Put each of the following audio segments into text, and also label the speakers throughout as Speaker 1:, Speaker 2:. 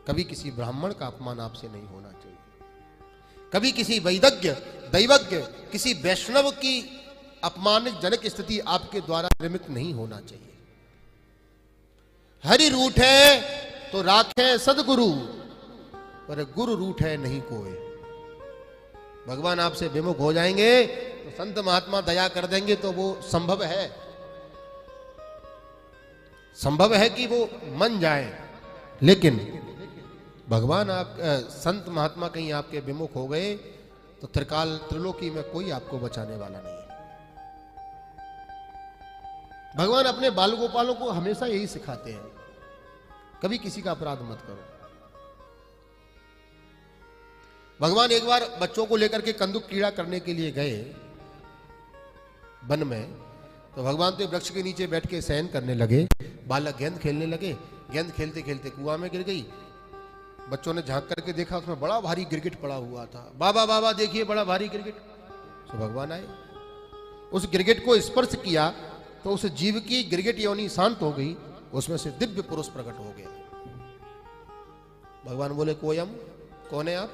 Speaker 1: कभी किसी ब्राह्मण का अपमान आपसे नहीं होना चाहिए, कभी किसी वैदज्ञ दैवज्ञ किसी वैष्णव की अपमानजनक स्थिति आपके द्वारा निर्मित नहीं होना चाहिए। हरि रूठे तो राखे सदगुरु, पर गुरु रूठे नहीं कोई। भगवान आपसे विमुख हो जाएंगे तो संत महात्मा दया कर देंगे तो वो संभव है, संभव है कि वो मन जाए, लेकिन भगवान आप संत महात्मा कहीं आपके विमुख हो गए तो त्रिकाल त्रिलोकी में कोई आपको बचाने वाला नहीं है। भगवान अपने बाल गोपालों को हमेशा यही सिखाते हैं, कभी किसी का अपराध मत करो। भगवान एक बार बच्चों को लेकर के कंदुक कीड़ा करने के लिए गए वन में, तो भगवान तो वृक्ष के नीचे बैठ के शयन करने लगे। बालक गेंद खेलने लगे, गेंद खेलते खेलते कुआं में गिर गई। बच्चों ने झांक करके देखा, उसमें बड़ा भारी गिरगिट पड़ा हुआ था। बाबा बाबा देखिए बड़ा भारी गिरगिट। तो भगवान आए, उस गिरगिट को स्पर्श किया तो उस जीव की गिरगिट योनि शांत हो गई, उसमें से दिव्य पुरुष प्रकट हो गया। भगवान बोले कोयम, कौन है आप?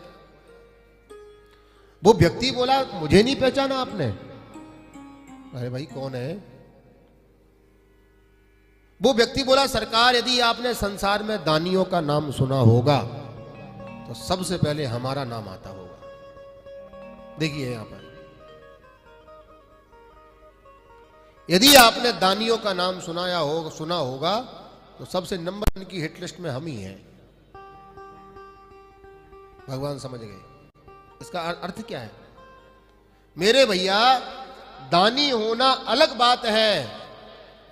Speaker 1: वो व्यक्ति बोला मुझे नहीं पहचाना आपने। अरे भाई कौन है? वो व्यक्ति बोला सरकार यदि आपने संसार में दानियों का नाम सुना होगा तो सबसे पहले हमारा नाम आता होगा। देखिए यहां पर यदि आपने दानियों का नाम सुना होगा तो सबसे नंबर 1 की हिट लिस्ट में हम ही हैं। भगवान समझ गए इसका अर्थ क्या है। मेरे भैया दानी होना अलग बात है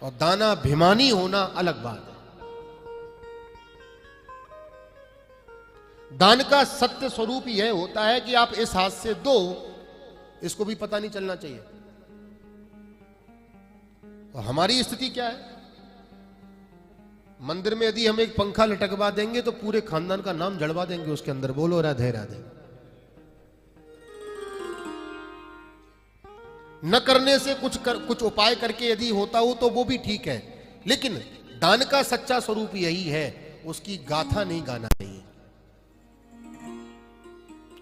Speaker 1: और दानाभिमानी होना अलग बात है। दान का सत्य स्वरूप यह होता है कि आप इस हाथ से दो, इसको भी पता नहीं चलना चाहिए। और हमारी स्थिति क्या है, मंदिर में यदि हम एक पंखा लटकवा देंगे तो पूरे खानदान का नाम जड़वा देंगे उसके अंदर, बोलो राधे राधे। न करने से कुछ उपाय करके यदि होता हो तो वो भी ठीक है, लेकिन दान का सच्चा स्वरूप यही है। उसकी गाथा नहीं गाना चाहिए,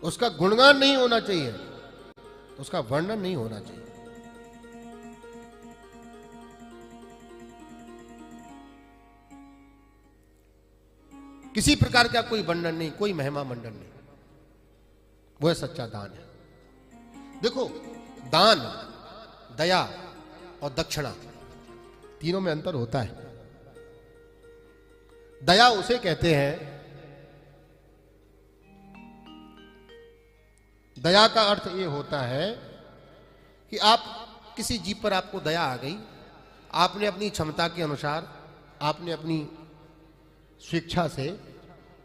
Speaker 1: उसका गुणगान नहीं होना चाहिए, उसका वर्णन नहीं होना चाहिए। किसी प्रकार का कोई वर्णन नहीं, कोई महिमा मंडन नहीं, वह सच्चा दान है। देखो दान, दया और दक्षिणा तीनों में अंतर होता है। दया उसे कहते हैं, दया का अर्थ यह होता है कि आप किसी जीव पर आपको दया आ गई, आपने अपनी क्षमता के अनुसार, आपने अपनी स्वेच्छा से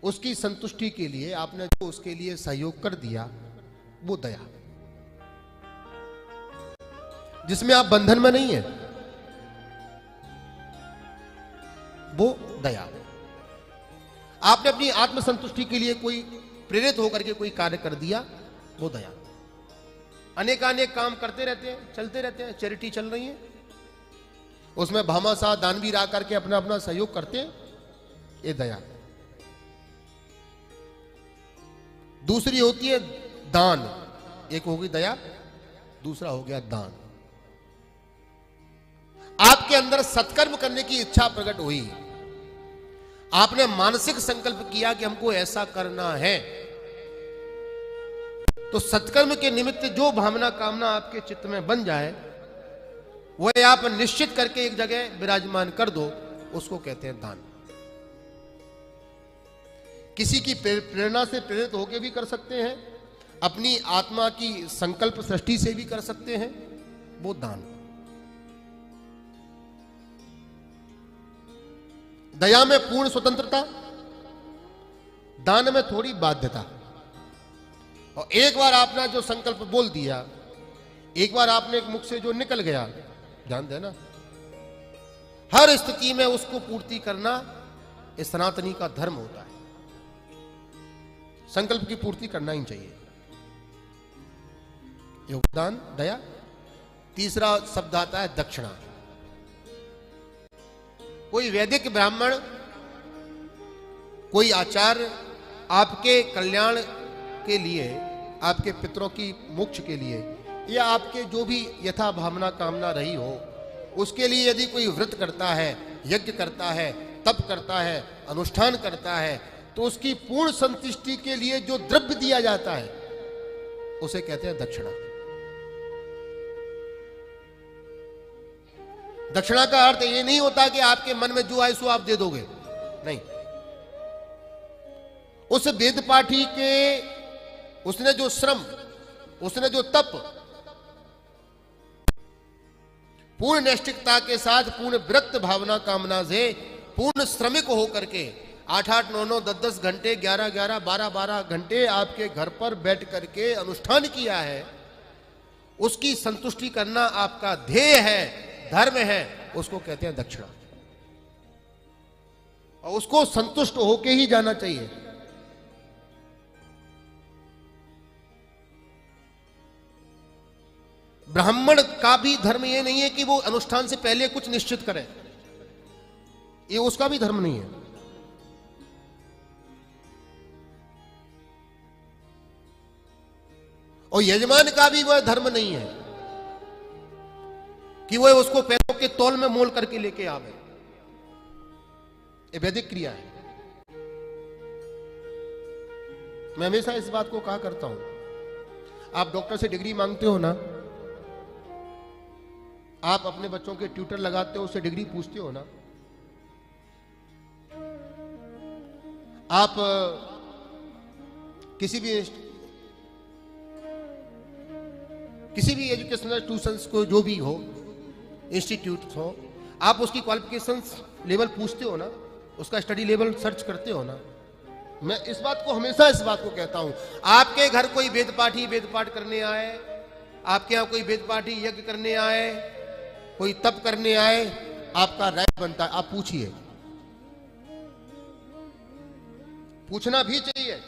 Speaker 1: उसकी संतुष्टि के लिए आपने जो उसके लिए सहयोग कर दिया, वो दया, जिसमें आप बंधन में नहीं है, वो दया। आपने अपनी आत्मसंतुष्टि के लिए कोई प्रेरित होकर के कोई कार्य कर दिया, वो दया। अनेकानेक काम करते रहते हैं, चलते रहते हैं, चैरिटी चल रही है, उसमें भामाशाह दानवीर आकर के अपना अपना सहयोग करते हैं, ये दया। दूसरी होती है दान, एक होगी दया, दूसरा हो गया दान। आपके अंदर सत्कर्म करने की इच्छा प्रकट हुई, आपने मानसिक संकल्प किया कि हमको ऐसा करना है, तो सत्कर्म के निमित्त जो भावना कामना आपके चित्त में बन जाए वह आप निश्चित करके एक जगह विराजमान कर दो, उसको कहते हैं दान। किसी की प्रेरणा से प्रेरित होकर भी कर सकते हैं, अपनी आत्मा की संकल्प सृष्टि से भी कर सकते हैं, वो दान। दया में पूर्ण स्वतंत्रता, दान में थोड़ी बाध्यता। और एक बार आपने जो संकल्प बोल दिया, एक बार आपने एक मुख से जो निकल गया, ध्यान देना, हर स्थिति में उसको पूर्ति करना इस सनातनी का धर्म होता है। संकल्प की पूर्ति करना ही चाहिए। योगदान, दया। तीसरा शब्द आता है दक्षिणा। कोई वैदिक ब्राह्मण, कोई आचार्य, आपके कल्याण के लिए, आपके पितरों की मोक्ष के लिए, या आपके जो भी यथा भावना कामना रही हो, उसके लिए यदि कोई व्रत करता है, यज्ञ करता है, तप करता है, अनुष्ठान करता है, तो उसकी पूर्ण संतुष्टि के लिए जो द्रव्य दिया जाता है उसे कहते हैं दक्षिणा। दक्षिणा का अर्थ ये नहीं होता कि आपके मन में जो आए सो आप दे दोगे, नहीं। उस वेद पाठी के, उसने जो श्रम, उसने जो तप, पूर्ण नैष्ठिकता के साथ, पूर्ण विरक्त भावना कामना से, पूर्ण श्रमिक होकर के 8-8, 9-9, 10-10 घंटे, 11-11, 12-12 घंटे आपके घर पर बैठ करके अनुष्ठान किया है, उसकी संतुष्टि करना आपका ध्येय है, धर्म है, उसको कहते हैं दक्षिणा। और उसको संतुष्ट होके ही जाना चाहिए। ब्राह्मण का भी धर्म ये नहीं है कि वो अनुष्ठान से पहले कुछ निश्चित करे, ये उसका भी धर्म नहीं है। और यजमान का भी वह धर्म नहीं है कि वह उसको पैसों के तौल में मोल करके लेके आवे। ये वैदिक क्रिया है। मैं हमेशा इस बात को कहा करता हूं, आप डॉक्टर से डिग्री मांगते हो ना, आप अपने बच्चों के ट्यूटर लगाते हो, उससे डिग्री पूछते हो ना, आप किसी भी एजुकेशनल ट्यूशंस को, जो भी हो, इंस्टीट्यूट हो, आप उसकी क्वालिफिकेशंस लेवल पूछते हो ना, उसका स्टडी लेवल सर्च करते हो ना। मैं इस बात को, हमेशा इस बात को कहता हूं, आपके घर कोई वेद पाठी वेद पाठ करने आए, आपके यहां कोई वेद पाठी यज्ञ करने आए, कोई तप करने आए, आपका राइट बनता है, आप पूछिए, पूछना भी चाहिए।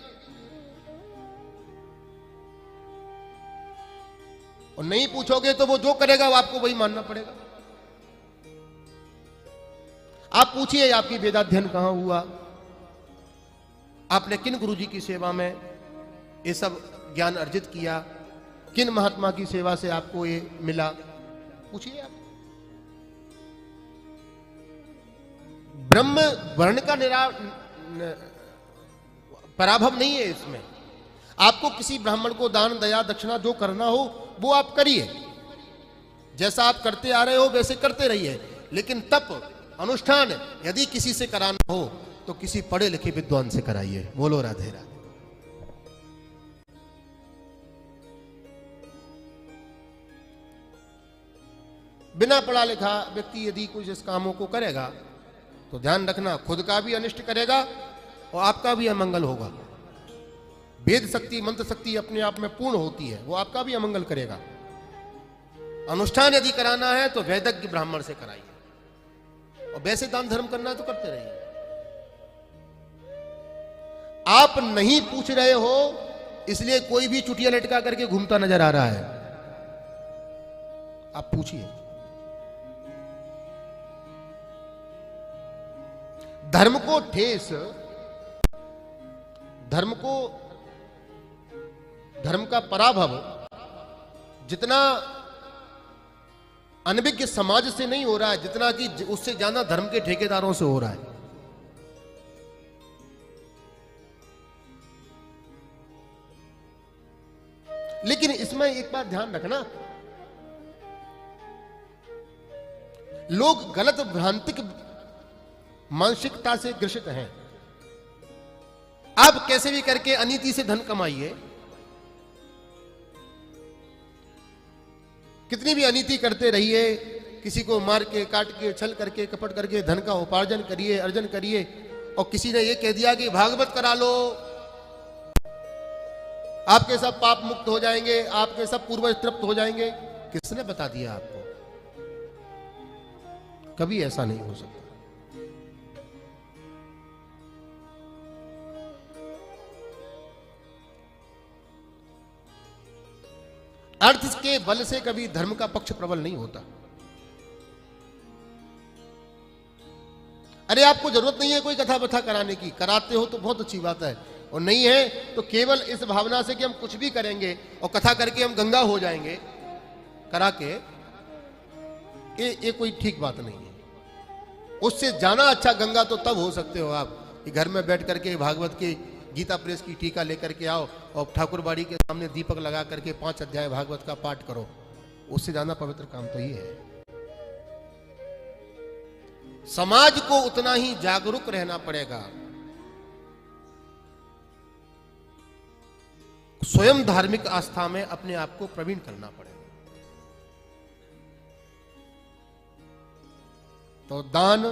Speaker 1: और नहीं पूछोगे तो वो जो करेगा वो आपको वही मानना पड़ेगा। आप पूछिए आपकी वेदाध्ययन कहां हुआ, आपने किन गुरुजी की सेवा में ये सब ज्ञान अर्जित किया, किन महात्मा की सेवा से आपको ये मिला, पूछिए आप। ब्रह्म वर्ण का पराभव नहीं है इसमें। आपको किसी ब्राह्मण को दान, दया, दक्षिणा जो करना हो वो आप करिए, जैसा आप करते आ रहे हो वैसे करते रहिए। लेकिन तप, अनुष्ठान यदि किसी से कराना हो तो किसी पढ़े लिखे विद्वान से कराइए। बोलो राधे राधे। बिना पढ़ा लिखा व्यक्ति यदि कुछ इस कामों को करेगा तो ध्यान रखना, खुद का भी अनिष्ट करेगा और आपका भी अमंगल होगा। वेद शक्ति, मंत्र शक्ति अपने आप में पूर्ण होती है, वो आपका भी अमंगल करेगा। अनुष्ठान यदि कराना है तो वैदज्ञ ब्राह्मण से कराइए, और वैसे दान धर्म करना है तो करते रहिए। आप नहीं पूछ रहे हो इसलिए कोई भी चुटिया लटका करके घूमता नजर आ रहा है। आप पूछिए। धर्म को ठेस, धर्म का पराभव जितना अनभिज्ञ समाज से नहीं हो रहा है, जितना कि उससे ज्यादा धर्म के ठेकेदारों से हो रहा है। लेकिन इसमें एक बात ध्यान रखना, लोग गलत भ्रांतिक मानसिकता से ग्रसित हैं। आप कैसे भी करके अनीति से धन कमाइए, कितनी भी अनीति करते रहिए, किसी को मार के, काट के, छल करके, कपट करके धन का उपार्जन करिए, अर्जन करिए। और किसी ने ये कह दिया कि भागवत करा लो, आपके सब पाप मुक्त हो जाएंगे, आपके सब पूर्वज तृप्त हो जाएंगे। किसने बता दिया आपको? कभी ऐसा नहीं हो सकता। अर्थ के बल से कभी धर्म का पक्ष प्रबल नहीं होता। अरे आपको जरूरत नहीं है कोई कथा बथा कराने की, कराते हो तो बहुत अच्छी बात है, और नहीं है तो केवल इस भावना से कि हम कुछ भी करेंगे और कथा करके हम गंगा हो जाएंगे करा के, ये कोई ठीक बात नहीं है। उससे जाना अच्छा गंगा तो तब हो सकते हो आप कि घर में बैठ करके भागवत की गीता प्रेस की टीका लेकर के आओ और ठाकुरबाड़ी के सामने दीपक लगा करके 5 अध्याय भागवत का पाठ करो। उससे ज्यादा पवित्र काम तो ये है। समाज को उतना ही जागरूक रहना पड़ेगा, स्वयं धार्मिक आस्था में अपने आप को प्रवीण करना पड़ेगा। तो दान